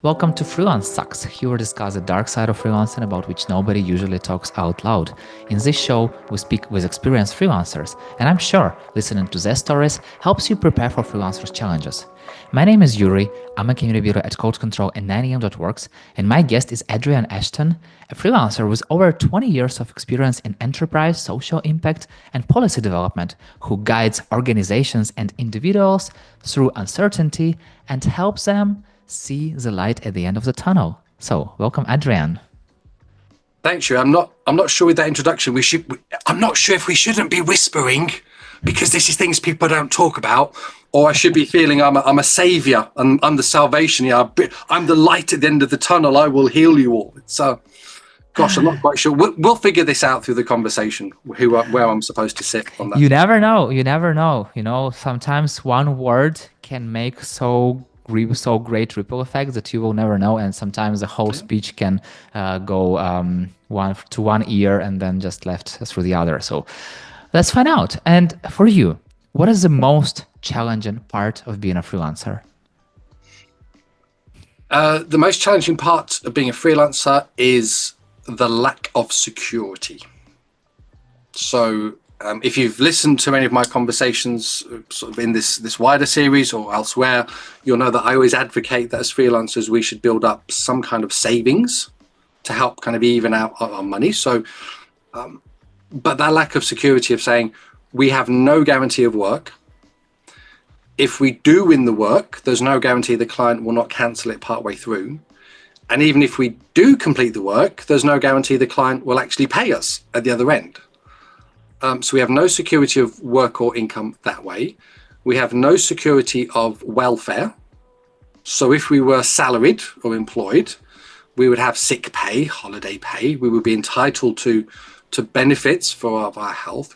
Welcome to Freelance Sucks. Here we discuss the dark side of freelancing about which nobody usually talks out loud. In this show, we speak with experienced freelancers, and I'm sure listening to their stories helps you prepare for freelancers' challenges. My name is Yuri, I'm a community builder at Code Control and 9am.works, and my guest is Adrian Ashton, a freelancer with over 20 years of experience in enterprise, social impact, and policy development, who guides organizations and individuals through uncertainty and helps them see the light at the end of the tunnel. So, welcome, Adrian. Thanks, you. I'm not sure with that introduction. I'm not sure if we shouldn't be whispering because this is things people don't talk about, or I should be feeling I'm a savior and I'm the salvation. Yeah, I'm the light at the end of the tunnel. I will heal you all. It's gosh, I'm not quite sure. We'll figure this out through the conversation. Where I'm supposed to sit on that. You never know. You never know. You know, sometimes one word can make so great ripple effects that you will never know, and sometimes the whole speech can go one ear and then just left through the other. So let's find out. And for you, what is the most challenging part of being a freelancer? The most challenging part of being a freelancer is the lack of security. So if you've listened to any of my conversations sort of in this wider series or elsewhere, you'll know that I always advocate that as freelancers, we should build up some kind of savings to help kind of even out our money. So, but that lack of security of saying we have no guarantee of work. If we do win the work, there's no guarantee the client will not cancel it partway through. And even if we do complete the work, there's no guarantee the client will actually pay us at the other end. So we have no security of work or income that way. We have no security of welfare. So if we were salaried or employed, we would have sick pay, holiday pay. We would be entitled to benefits for our health.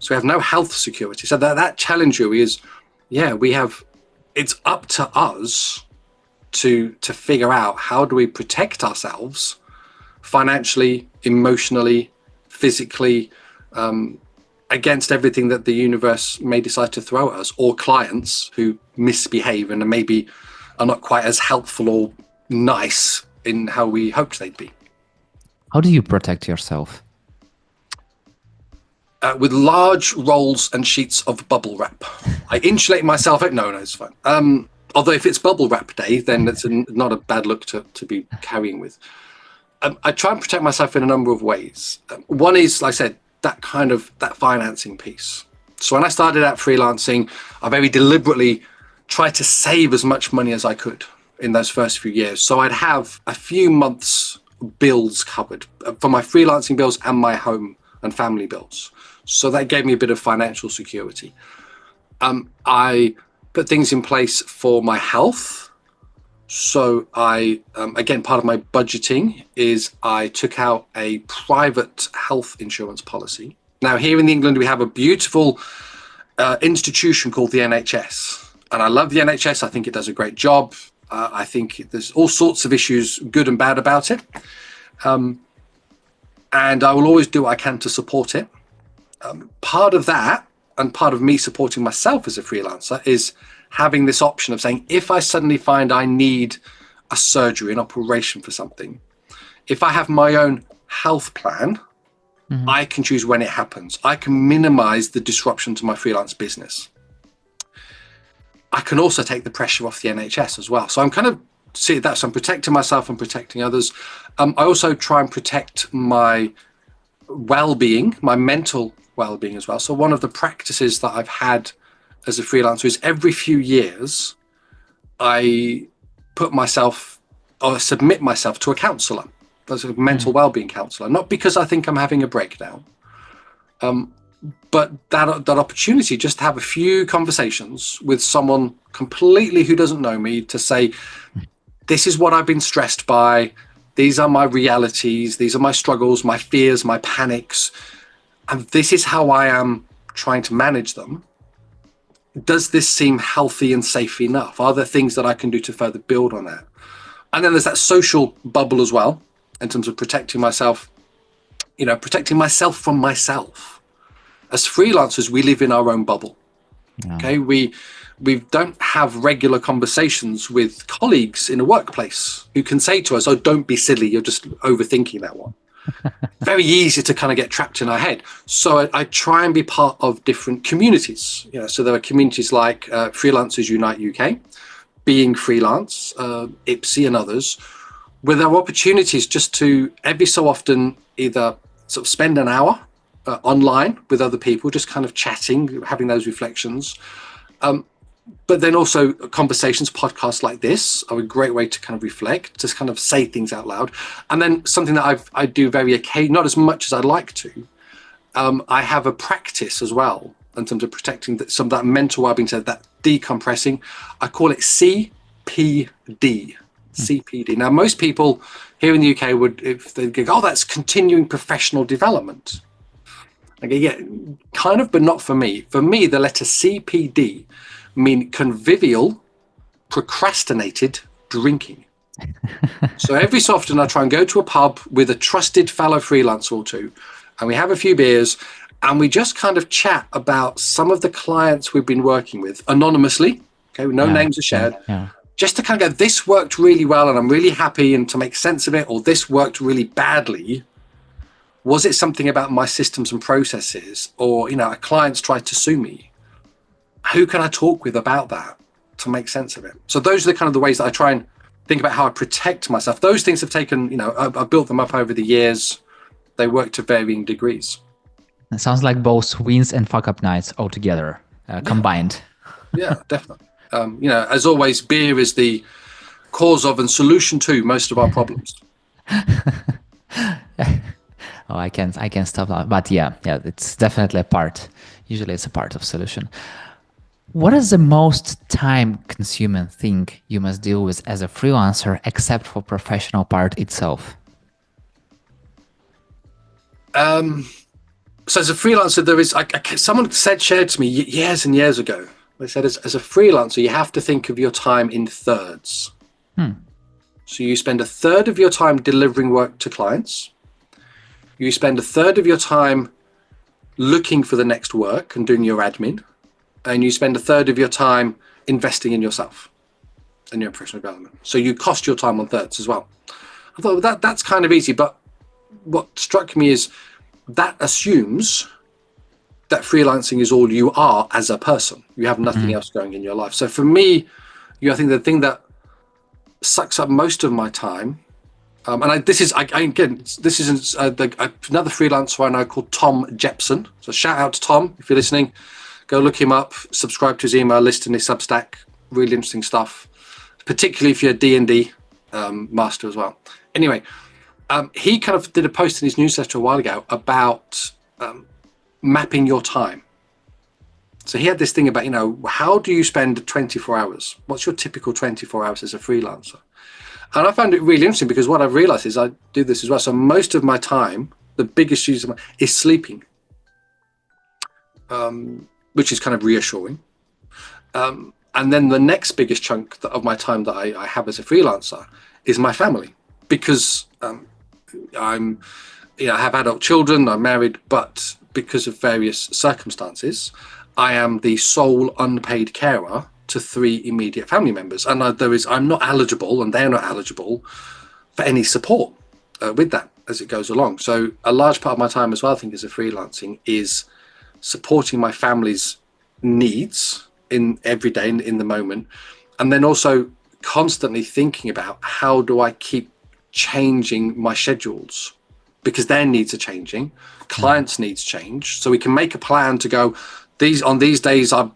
So we have no health security. So that challenge really is, it's up to us to figure out how do we protect ourselves financially, emotionally, physically, against everything that the universe may decide to throw at us, or clients who misbehave and maybe are not quite as helpful or nice in how we hoped they'd be. How do you protect yourself? With large rolls and sheets of bubble wrap. I insulate myself. No, it's fine. Although if it's bubble wrap day, then it's not a bad look to be carrying with. I try and protect myself in a number of ways. One is, like I said, that financing piece. So when I started out freelancing, I very deliberately tried to save as much money as I could in those first few years. So I'd have a few months bills covered for my freelancing bills and my home and family bills. So that gave me a bit of financial security. I put things in place for my health. So again, part of my budgeting is I took out a private health insurance policy. Now, here in England, we have a beautiful institution called the NHS. And I love the NHS. I think it does a great job. I think there's all sorts of issues, good and bad, about it. And I will always do what I can to support it. Part of that, and part of me supporting myself as a freelancer, is having this option of saying, if I suddenly find I need a surgery, an operation for something, if I have my own health plan, I can choose when it happens. I can minimize the disruption to my freelance business. I can also take the pressure off the NHS as well. So I'm kind of see that. So I'm protecting myself and protecting others. I also try and protect my well-being, my mental well-being as well. So one of the practices that I've had as a freelancer is every few years, I submit myself to a counsellor, as a mental well-being counsellor, not because I think I'm having a breakdown, but that opportunity just to have a few conversations with someone completely who doesn't know me to say, this is what I've been stressed by. These are my realities. These are my struggles, my fears, my panics. And this is how I am trying to manage them. Does this seem healthy and safe enough? Are there things that I can do to further build on that? And then there's that social bubble as well, in terms of protecting myself, protecting myself from myself. As freelancers, we live in our own bubble. Yeah. Okay, We don't have regular conversations with colleagues in a workplace who can say to us, oh, don't be silly, you're just overthinking that one. Very easy to kind of get trapped in our head. So I try and be part of different communities. So there are communities like Freelancers Unite UK, Being Freelance, IPSI and others, where there are opportunities just to every so often either sort of spend an hour online with other people, just kind of chatting, having those reflections. But then also conversations, podcasts like this are a great way to kind of reflect, just kind of say things out loud. And then something that I do very occasionally, not as much as I'd like to, I have a practice as well in terms of protecting some of that mental well-being, so that decompressing. I call it CPD. CPD. Now, most people here in the UK would, if they go, oh, that's continuing professional development. I go, yeah, kind of, but not for me. For me, the letter CPD mean convivial, procrastinated drinking. So every so often I try and go to a pub with a trusted fellow freelancer or two, and we have a few beers, and we just kind of chat about some of the clients we've been working with anonymously. Okay, no names are shared. Yeah. Just to kind of go, this worked really well and I'm really happy, and to make sense of it, or this worked really badly. Was it something about my systems and processes, or, a client's tried to sue me? Who can I talk with about that to make sense of it? So those are the kind of the ways that I try and think about how I protect myself. Those things have taken, I've built them up over the years. They work to varying degrees. It sounds like both wins and fuck up nights all together, combined. Yeah, definitely. As always, beer is the cause of and solution to most of our problems. Oh, I can't stop that. But yeah, it's definitely a part. Usually it's a part of solution. What is the most time-consuming thing you must deal with as a freelancer, except for professional part itself? So as a freelancer, there is, someone shared to me years and years ago, they said, as a freelancer, you have to think of your time in thirds. So you spend a third of your time delivering work to clients. You spend a third of your time looking for the next work and doing your admin. And you spend a third of your time investing in yourself and your professional development. So you cost your time on thirds as well. I thought that's kind of easy, but what struck me is that assumes that freelancing is all you are as a person. You have nothing else going in your life. So for me, I think the thing that sucks up most of my time, this is another freelancer I know called Tom Jepson. So shout out to Tom if you're listening. Go look him up, subscribe to his email list and his Substack. Really interesting stuff, particularly if you're a D&D master as well. Anyway, he kind of did a post in his newsletter a while ago about mapping your time. So he had this thing about, how do you spend 24 hours? What's your typical 24 hours as a freelancer? And I found it really interesting because what I've realized is I do this as well. So most of my time, the biggest use of is sleeping. Which is kind of reassuring. And then the next biggest chunk of my time that I have as a freelancer is my family, because I have adult children, I'm married, but because of various circumstances, I am the sole unpaid carer to 3 immediate family members. And I'm not eligible, and they're not eligible for any support with that as it goes along. So a large part of my time as well, I think, as a freelancing is supporting my family's needs in every day in the moment, and then also constantly thinking about how do I keep changing my schedules, because their needs are changing, clients' needs change. So we can make a plan to go, on these days I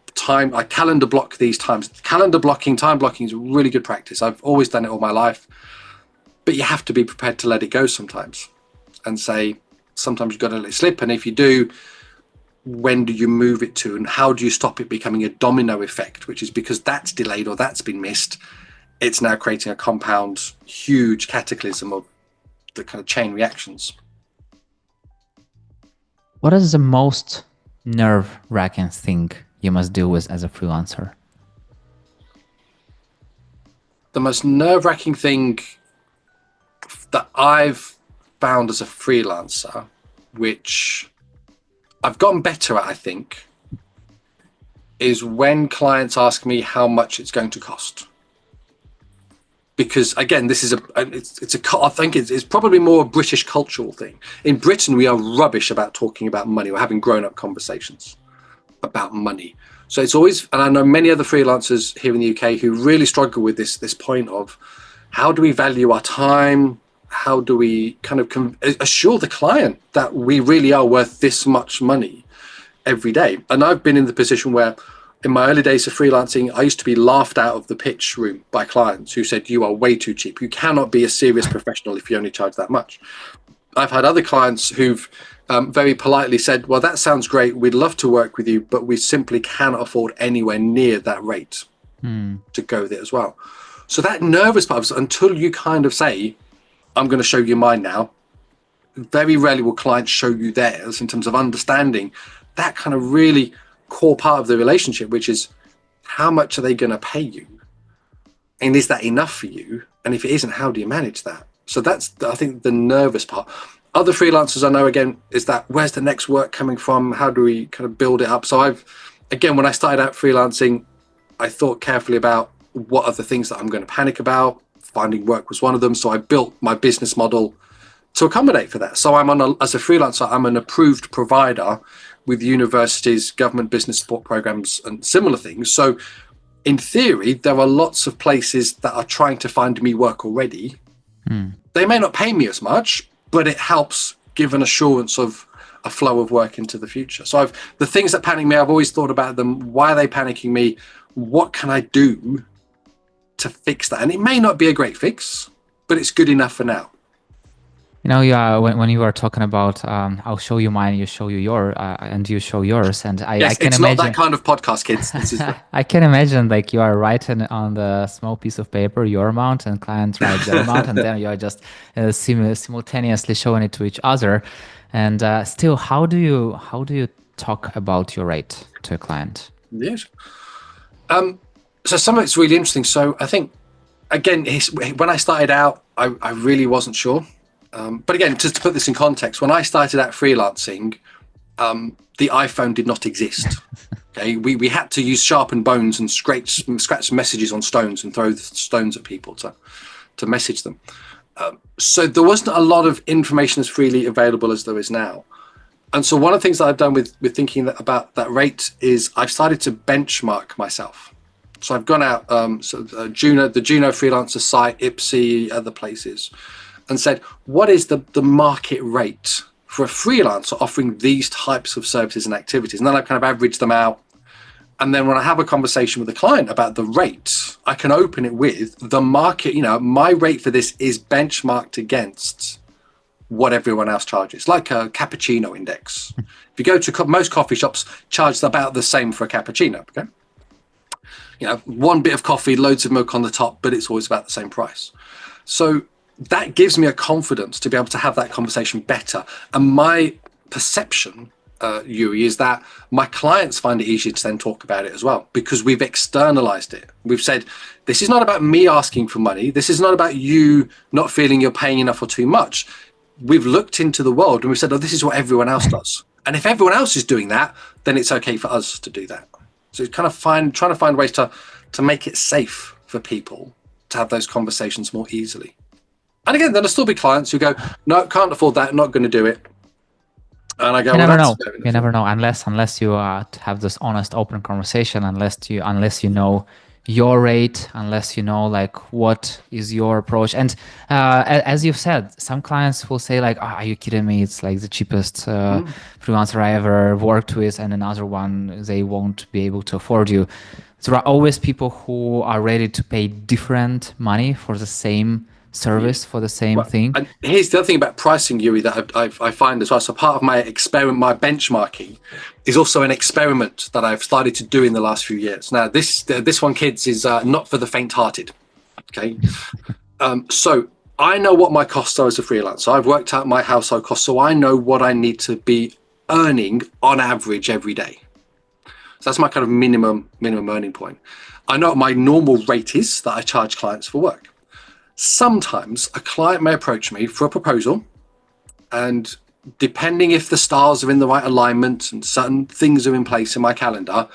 calendar block these times. Time blocking is a really good practice. I've always done it all my life, but you have to be prepared to let it go sometimes and say, sometimes you've got to let it slip. And if you do, when do you move it to, and how do you stop it becoming a domino effect, which is because that's delayed or that's been missed, it's now creating a compound, huge cataclysm of the kind of chain reactions. What is the most nerve-wracking thing you must deal with as a freelancer? The most nerve-wracking thing that I've found as a freelancer, which I've gotten better at, I think, is when clients ask me how much it's going to cost. Because again, this is I think it's probably more a British cultural thing. In Britain, we are rubbish about talking about money. We're having grown-up conversations about money. So it's always, and I know many other freelancers here in the UK who really struggle with this point of how do we value our time? How do we kind of assure the client that we really are worth this much money every day? And I've been in the position where in my early days of freelancing, I used to be laughed out of the pitch room by clients who said, you are way too cheap. You cannot be a serious professional if you only charge that much. I've had other clients who've very politely said, well, that sounds great. We'd love to work with you, but we simply cannot afford anywhere near that rate to go there as well. So that nervous part, until you kind of say, I'm going to show you mine now, very rarely will clients show you theirs in terms of understanding that kind of really core part of the relationship, which is how much are they going to pay you? And is that enough for you? And if it isn't, how do you manage that? So that's, I think, the nervous part. Other freelancers I know, again, is that where's the next work coming from? How do we kind of build it up? So again, when I started out freelancing, I thought carefully about what are the things that I'm going to panic about. Finding work was one of them. So I built my business model to accommodate for that. So as a freelancer, I'm an approved provider with universities, government business support programs, and similar things. So in theory, there are lots of places that are trying to find me work already. They may not pay me as much, but it helps give an assurance of a flow of work into the future. So the things that panic me, I've always thought about them. Why are they panicking me? What can I do to fix that? And it may not be a great fix, but it's good enough for now. You know, when you were talking about, I'll show you mine, you show you your, and you show yours, and I can it's imagine. Not that kind of podcast, kids. This is I can imagine like you are writing on the small piece of paper your amount, and client writes their amount, and then you are just simultaneously showing it to each other. And still, how do you talk about your rate to a client? Yes. So some of it's really interesting. So I think, again, when I started out, I really wasn't sure. But again, just to put this in context, when I started out freelancing, the iPhone did not exist. Okay, we had to use sharpened bones and scratch messages on stones and throw stones at people to message them. So there wasn't a lot of information as freely available as there is now. And so one of the things that I've done with thinking about that rate is I've started to benchmark myself. So I've gone out, the Juno freelancer site, Ipsy, other places, and said, what is the market rate for a freelancer offering these types of services and activities? And then I've kind of averaged them out. And then when I have a conversation with a client about the rate, I can open it with the market. My rate for this is benchmarked against what everyone else charges, like a cappuccino index. If you go to most coffee shops, charge about the same for a cappuccino. Okay, one bit of coffee, loads of milk on the top, but it's always about the same price. So that gives me a confidence to be able to have that conversation better. And my perception, Yuri, is that my clients find it easier to then talk about it as well, because we've externalized it. We've said, this is not about me asking for money. This is not about you not feeling you're paying enough or too much. We've looked into the world and we've said, oh, this is what everyone else does. And if everyone else is doing that, then it's okay for us to do that. So it's kind of trying to find ways to make it safe for people to have those conversations more easily. And again, there'll still be clients who go, no, can't afford that, not going to do it. And I go, you never know unless you have this honest, open conversation, unless you know your rate, unless you know like what is your approach. And as you've said, some clients will say like, are you kidding me? It's like the cheapest freelancer I ever worked with, and another one, they won't be able to afford you. There are always people who are ready to pay different money for the same service, for the same thing. And here's the other thing about pricing, Yuri, that I find as well. So part of my experiment, my benchmarking, is also an experiment that I've started to do in the last few years. Now, this one, kids, is not for the faint-hearted. Okay, so I know what my costs are as a freelancer. I've worked out my household costs, so I know what I need to be earning on average every day. So that's my kind of minimum earning point. I know what my normal rate is that I charge clients for work. Sometimes a client may approach me for a proposal, and depending if the stars are in the right alignment and certain things are in place in my calendar,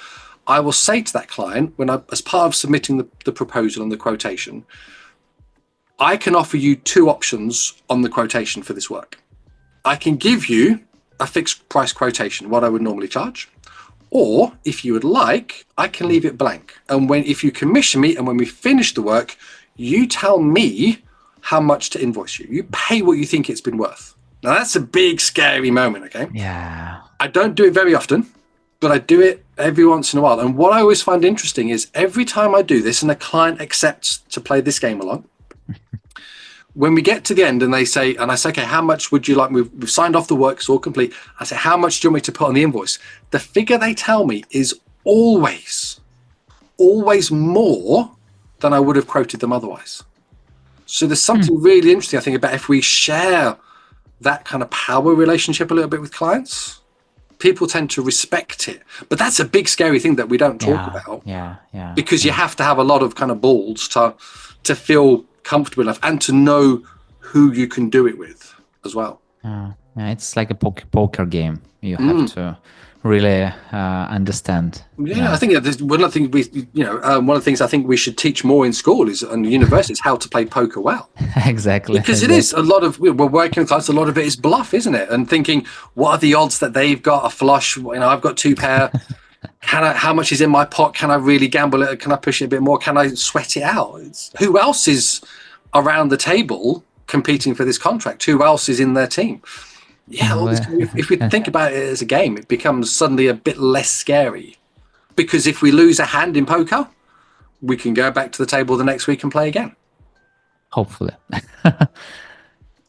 I will say to that client, as part of submitting the proposal and the quotation, I can offer you two options on the quotation for this work. I can give you a fixed price quotation, what I would normally charge, or if you would like, I can leave it blank. And if you commission me and when we finish the work, you tell me how much to invoice you. You pay what you think it's been worth. Now that's a big, scary moment, okay? Yeah. I don't do it very often, but I do it every once in a while. And what I always find interesting is every time I do this and a client accepts to play this game along, when we get to the end and I say, okay, how much would you like? We've signed off the work, it's all complete. I say, how much do you want me to put on the invoice? The figure they tell me is always more than I would have quoted them otherwise. So there's something really interesting, I think, about if we share that kind of power relationship a little bit with clients, people tend to respect it. But that's a big, scary thing that we don't talk about. Yeah. Because you have to have a lot of kind of balls to feel comfortable enough and to know who you can do it with as well. Yeah, it's like a poker game. You have to really understand. I think one of the things I think we should teach more in school and universities how to play poker well. Exactly. Because it is a lot of, we're working with clients, a lot of it is bluff, isn't it? And thinking, what are the odds that they've got a flush? I've got two pair. How much is in my pot? Can I really gamble it? Can I push it a bit more? Can I sweat it out? Who else is around the table competing for this contract? Who else is in their team? If we think about it as a game, it becomes suddenly a bit less scary. Because if we lose a hand in poker, we can go back to the table the next week and play again. Hopefully.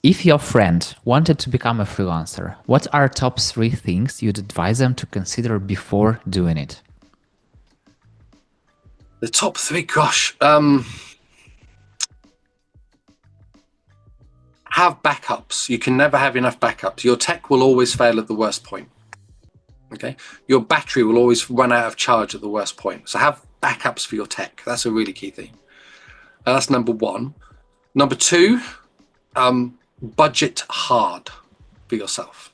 If your friend wanted to become a freelancer, what are top 3 things you'd advise them to consider before doing it? The top 3, gosh. Have backups. You can never have enough backups. Your tech will always fail at the worst point. Okay? Your battery will always run out of charge at the worst point. So have backups for your tech. That's a really key thing. That's number 1. Number 2, budget hard for yourself.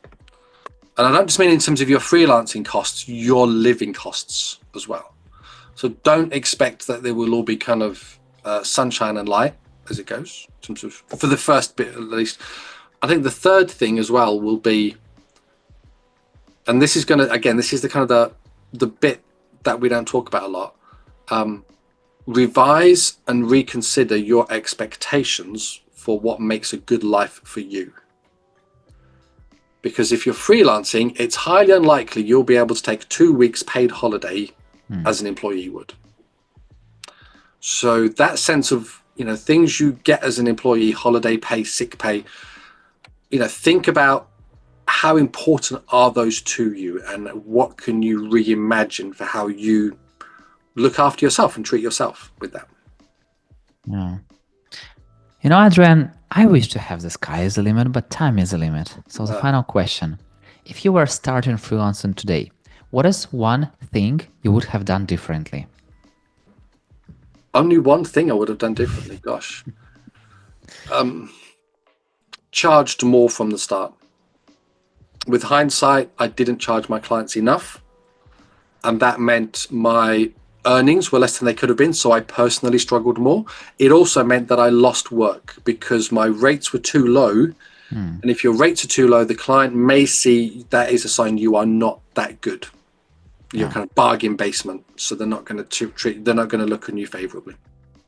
And I don't just mean in terms of your freelancing costs, your living costs as well. So don't expect that there will all be kind of sunshine and light as it goes, in terms of, for the first bit at least. I think the third thing as well will be, and this is going to, again, this is the kind of the bit that we don't talk about a lot. Revise and reconsider your expectations for what makes a good life for you. Because if you're freelancing, it's highly unlikely you'll be able to take 2 weeks paid holiday as an employee would. So that sense of, things you get as an employee, holiday pay, sick pay, think about how important are those to you and what can you reimagine for how you look after yourself and treat yourself with that. Yeah. Adrian, I wish to have the sky is the limit, but time is the limit. So the final question, if you were starting freelancing today, what is one thing you would have done differently? Only one thing I would have done differently, gosh. Charged more from the start. With hindsight, I didn't charge my clients enough. And that meant my earnings were less than they could have been, so I personally struggled more. It also meant that I lost work because my rates were too low. And if your rates are too low, the client may see that is a sign you are not that good. You're kind of bargain basement, so they're not going to look on you favorably.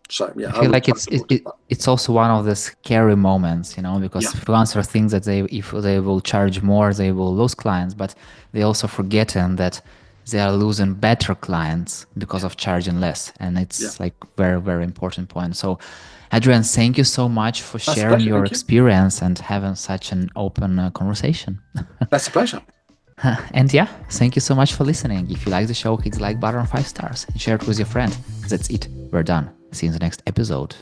So I feel like it's also one of the scary moments, because freelancers think that if they will charge more, they will lose clients, but they also forgetting that they are losing better clients because of charging less. And it's like very, very important point. So Adrian, thank you so much for sharing your experience and having such an open conversation. That's a pleasure. And thank you so much for listening. If you like the show, hit the like button, 5 stars, and share it with your friend. That's it. We're done. See you in the next episode.